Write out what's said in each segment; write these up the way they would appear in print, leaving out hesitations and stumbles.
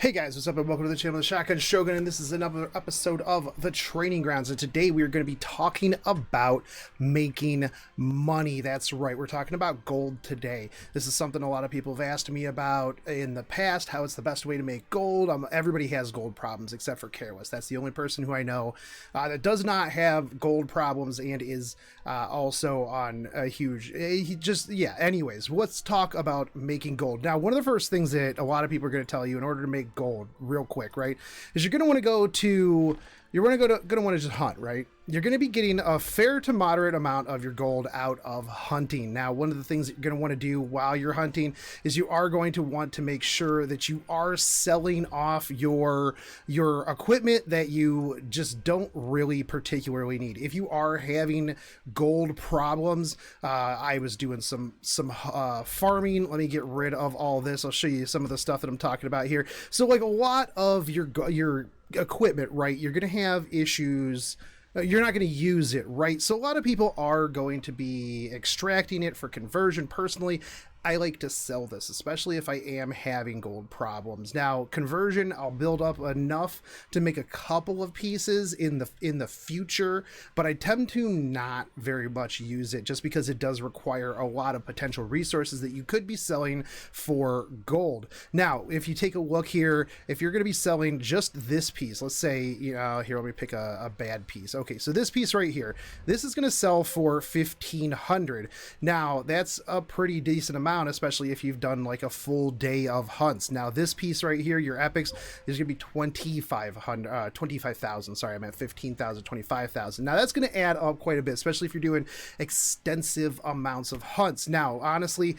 Hey guys, what's up and welcome to the channel of Shotgun Shogun, and this is another episode of The Training Grounds, and today we are going to be talking about making money. That's right, we're talking about gold today. This is something a lot of people have asked me about in the past, how it's the best way to make gold. Everybody has gold problems except for Careless. That's the only person who I know that does not have gold problems and is also on a huge, anyways, let's talk about making gold. Now, one of the first things that a lot of people are going to tell you in order to make gold real quick, right, is you're going to want to just hunt, right? You're going to be getting a fair to moderate amount of your gold out of hunting. Now, one of the things that you're going to want to do while you're hunting is you are going to want to make sure that you are selling off your equipment that you just don't really particularly need. If you are having gold problems, I was doing some farming. Let me get rid of all this. I'll show you some of the stuff that I'm talking about here. So like a lot of your equipment, right, you're going to have issues. You're not going to use it, right? So a lot of people are going to be extracting it for conversion. Personally, I like to sell this, especially if I am having gold problems. Now, conversion, I'll build up enough to make a couple of pieces in the future, but I tend to not very much use it just because it does require a lot of potential resources that you could be selling for gold. Now, if you take a look here, if you're going to be selling just this piece, let's say, here, let me pick a bad piece. Okay, so this piece right here, this is going to sell for 1,500. Now, that's a pretty decent amount, especially if you've done like a full day of hunts. Now this piece right here, your epics, is gonna be 25,000. Sorry, I meant 15,000, 25,000. Now that's gonna add up quite a bit, especially if you're doing extensive amounts of hunts. Now, honestly,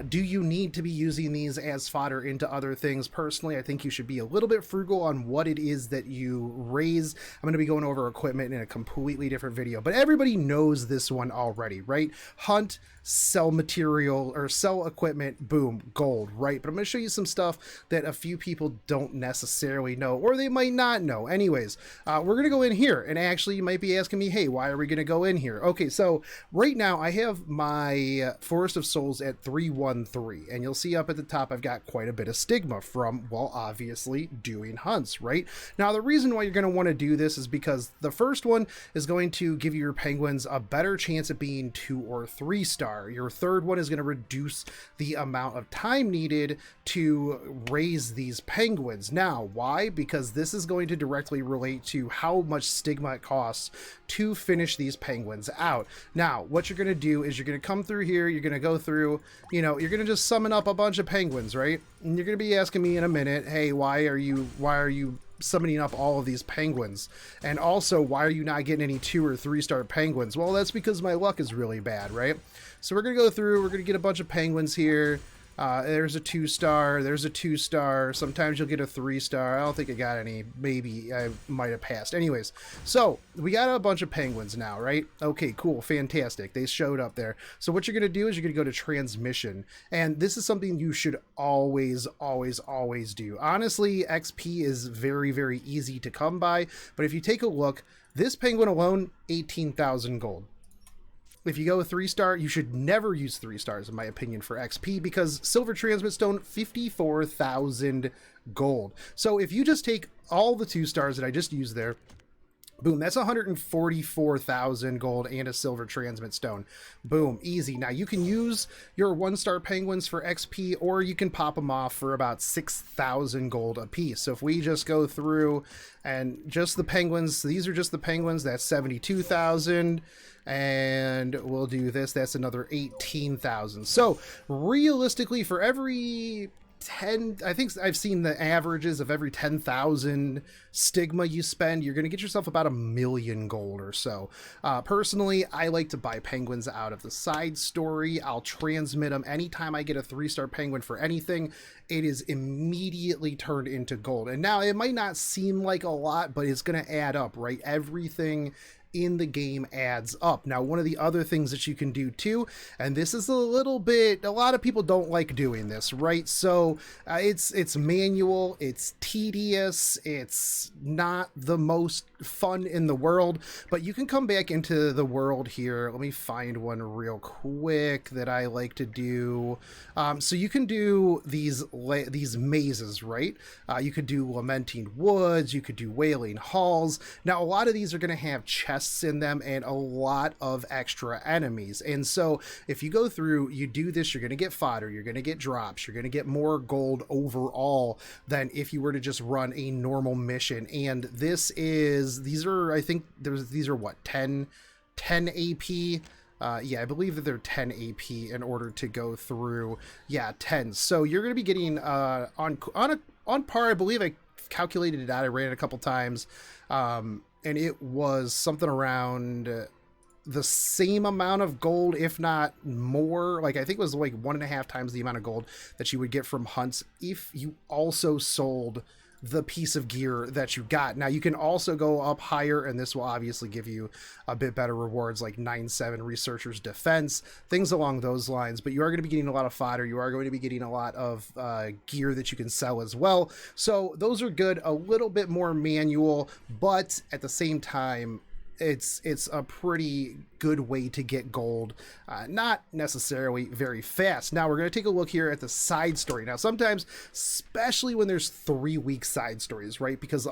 do you need to be using these as fodder into other things? Personally, I think you should be a little bit frugal on what it is that you raise. I'm gonna be going over equipment in a completely different video, but everybody knows this one already, right? Hunt, sell material or sell equipment, boom, gold, right? But I'm going to show you some stuff that a few people don't necessarily know, or they might not know. Anyways, we're going to go in here, and actually you might be asking me, hey, why are we going to go in here? Okay, so right now I have my Forest of Souls at 313, and you'll see up at the top I've got quite a bit of stigma from, well, obviously doing hunts, right? Now the reason why you're going to want to do this is because the first one is going to give your penguins a better chance of being 2 or 3 star. Your third one is going to reduce the amount of time needed to raise these penguins. Now, why? Because this is going to directly relate to how much stigma it costs to finish these penguins out. Now, what you're going to do is you're going to come through here, you're going to go through, you're going to just summon up a bunch of penguins, right? And you're going to be asking me in a minute, hey, why are you summoning up all of these penguins? And also, why are you not getting any 2 or 3 star penguins? Well, that's because my luck is really bad, right? So we're going to go through, we're going to get a bunch of penguins here. There's a 2 star, there's a 2 star. Sometimes you'll get a 3 star. I don't think I got any. Maybe I might have passed. Anyways, so we got a bunch of penguins now, right? Okay, cool, fantastic. They showed up there. So what you're going to do is you're going to go to transmission. And this is something you should always, always, always do. Honestly, XP is very, very easy to come by. But if you take a look, this penguin alone, 18,000 gold. If you go 3 star, you should never use 3 stars, in my opinion, for XP, because silver transmit stone, 54,000 gold. So if you just take all the 2 stars that I just used there, boom, that's 144,000 gold and a silver transmit stone. Boom, easy. Now you can use your 1 star penguins for XP, or you can pop them off for about 6,000 gold a piece. So if we just go through and just the penguins, these are just the penguins, that's 72,000. And we'll do this, that's another 18,000. So realistically, for every 10, I think I've seen the averages of every 10,000 stigma you spend, you're going to get yourself about 1,000,000 gold or so. Personally, I like to buy penguins out of the side story. I'll transmit them anytime I get a 3 star penguin for anything. It is immediately turned into gold. And now it might not seem like a lot, but it's going to add up, right? Everything in the game adds up. Now, one of the other things that you can do too, and this is a lot of people don't like doing this, right? So it's manual, it's tedious, it's not the most fun in the world, but you can come back into the world here. Let me find one real quick that I like to do. So you can do these mazes, right? You could do Lamenting Woods, you could do Wailing Halls. Now, a lot of these are going to have chests in them and a lot of extra enemies. And so if you go through, you do this, you're going to get fodder, you're going to get drops, you're going to get more gold overall than if you were to just run a normal mission. And these are what, 10 AP? Yeah, I believe that they're 10 AP in order to go through. Yeah, 10. So you're going to be getting on par. I believe I calculated it out. I ran it a couple times, and it was something around the same amount of gold, if not more. Like, I think it was like 1.5 times the amount of gold that you would get from hunts if you also sold the piece of gear that you got. Now, you can also go up higher, and this will obviously give you a bit better rewards, like 9/7 Researcher's Defense, things along those lines. But you are going to be getting a lot of fodder. You are going to be getting a lot of gear that you can sell as well. So those are good. A little bit more manual, but at the same time, it's a pretty good way to get gold, not necessarily very fast. Now we're going to take a look here at the side story. Now, sometimes, especially when there's 3-week side stories, right? Because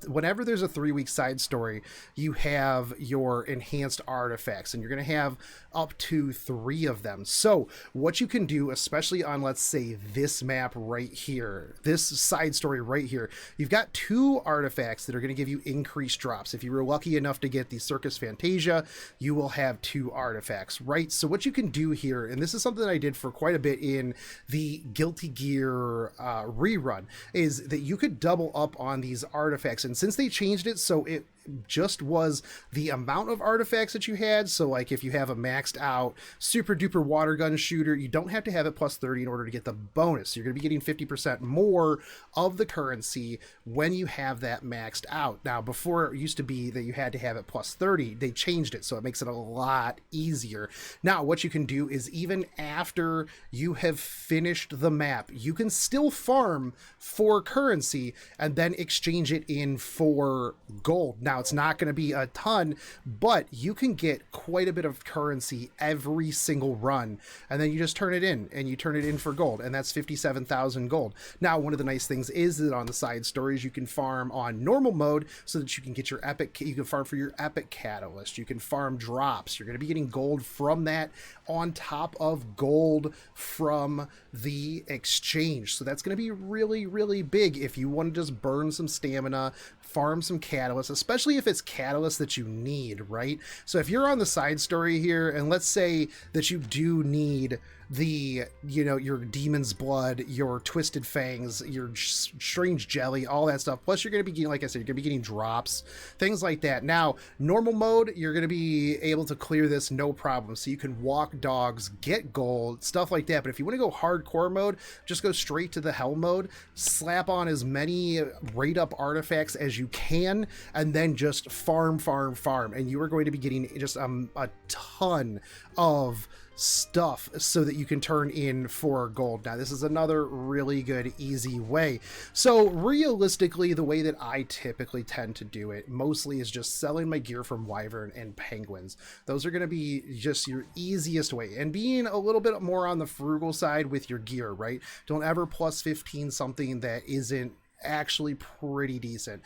whenever there's a 3-week side story, you have your enhanced artifacts, and you're going to have up to 3 of them. So what you can do, especially on, let's say, this map right here, this side story right here, you've got 2 artifacts that are going to give you increased drops. If you were lucky enough to get the Circus Fantasia, you will have 2 artifacts, right? So what you can do here, and this is something that I did for quite a bit in the Guilty Gear rerun, is that you could double up on these artifacts. And since they changed it so it just was the amount of artifacts that you had, so like if you have a maxed out super duper water gun shooter, you don't have to have it plus 30 in order to get the bonus. You're going to be getting 50% more of the currency when you have that maxed out. Now, before it used to be that you had to have it plus 30, they changed it, so it makes it a lot easier. Now, what you can do is, even after you have finished the map, you can still farm for currency and then exchange it in for gold. Now, it's not going to be a ton, but you can get quite a bit of currency every single run, and then you just turn it in, and you turn it in for gold, and that's 57,000 gold. Now, one of the nice things is that on the side stories, you can farm on normal mode so that you can get your epic, you can farm for your epic catalyst, you can farm drops, you're going to be getting gold from that on top of gold from the exchange. So that's going to be really, really big if you want to just burn some stamina, farm some catalyst, especially if it's catalyst that you need, right? So if you're on the side story here, and let's say that you do need the, your Demon's Blood, your Twisted Fangs, your Strange Jelly, all that stuff. Plus, you're going to be getting, like I said, you're going to be getting drops, things like that. Now, normal mode, you're going to be able to clear this no problem. So you can walk dogs, get gold, stuff like that. But if you want to go hardcore mode, just go straight to the hell mode, slap on as many rate up artifacts as you can, and then just farm. And you are going to be getting just a ton of stuff so that you can turn in for gold. Now, this is another really good, easy way. So realistically, the way that I typically tend to do it mostly is just selling my gear from Wyvern and Penguins. Those are going to be just your easiest way, and being a little bit more on the frugal side with your gear, right? Don't ever plus 15 something that isn't actually pretty decent.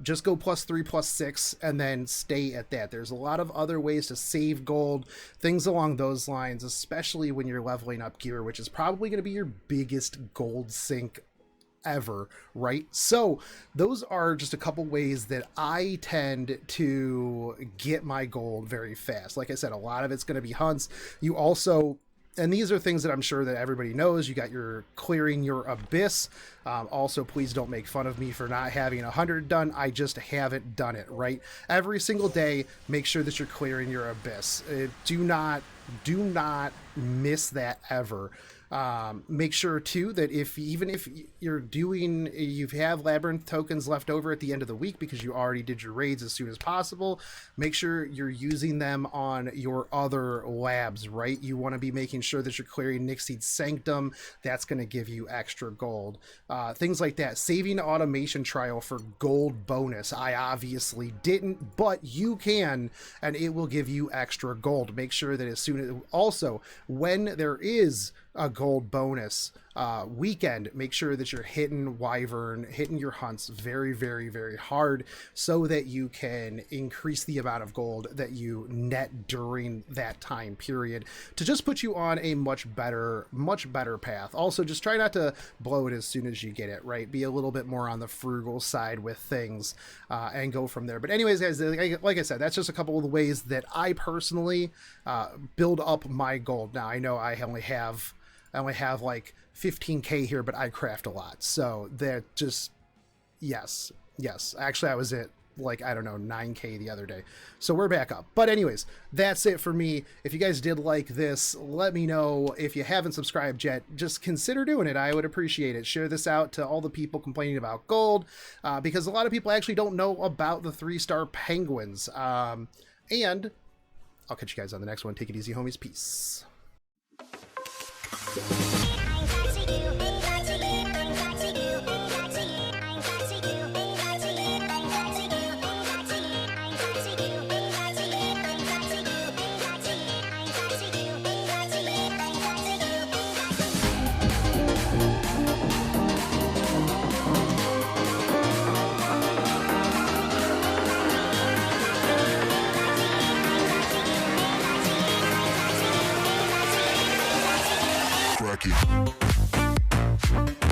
Just go +3, +6, and then stay at that. There's a lot of other ways to save gold, things along those lines, especially when you're leveling up gear, which is probably going to be your biggest gold sink ever, right? So those are just a couple ways that I tend to get my gold very fast. Like I said, a lot of it's going to be hunts. You also, and these are things that I'm sure that everybody knows, you got your clearing your abyss. Also, please don't make fun of me for not having 100 done. I just haven't done it, right? Every single day, make sure that you're clearing your abyss. Do not miss that ever. Make sure too that even if you have labyrinth tokens left over at the end of the week because you already did your raids as soon as possible, make sure you're using them on your other labs, right? You want to be making sure that you're clearing Nixie's Sanctum. That's going to give you extra gold. Things like that. Saving automation trial for gold bonus. I obviously didn't, but you can, and it will give you extra gold. Make sure that as soon as, also when there is a gold bonus weekend, make sure that you're hitting Wyvern, hitting your hunts very, very, very hard so that you can increase the amount of gold that you net during that time period to just put you on a much better path. Also, just try not to blow it as soon as you get it, right? Be a little bit more on the frugal side with things and go from there. But anyways, guys, like I said, that's just a couple of the ways that I personally build up my gold. Now, I know I only have like 15k here, but I craft a lot, so that just yes. Actually, I was at like, I don't know, 9k the other day, so we're back up. But anyways, that's it for me. If you guys did like this, let me know. If you haven't subscribed yet, just consider doing it. I would appreciate it. Share this out to all the people complaining about gold, because a lot of people actually don't know about the 3-star penguins. And I'll catch you guys on the next one. Take it easy, homies. Peace. Crack it.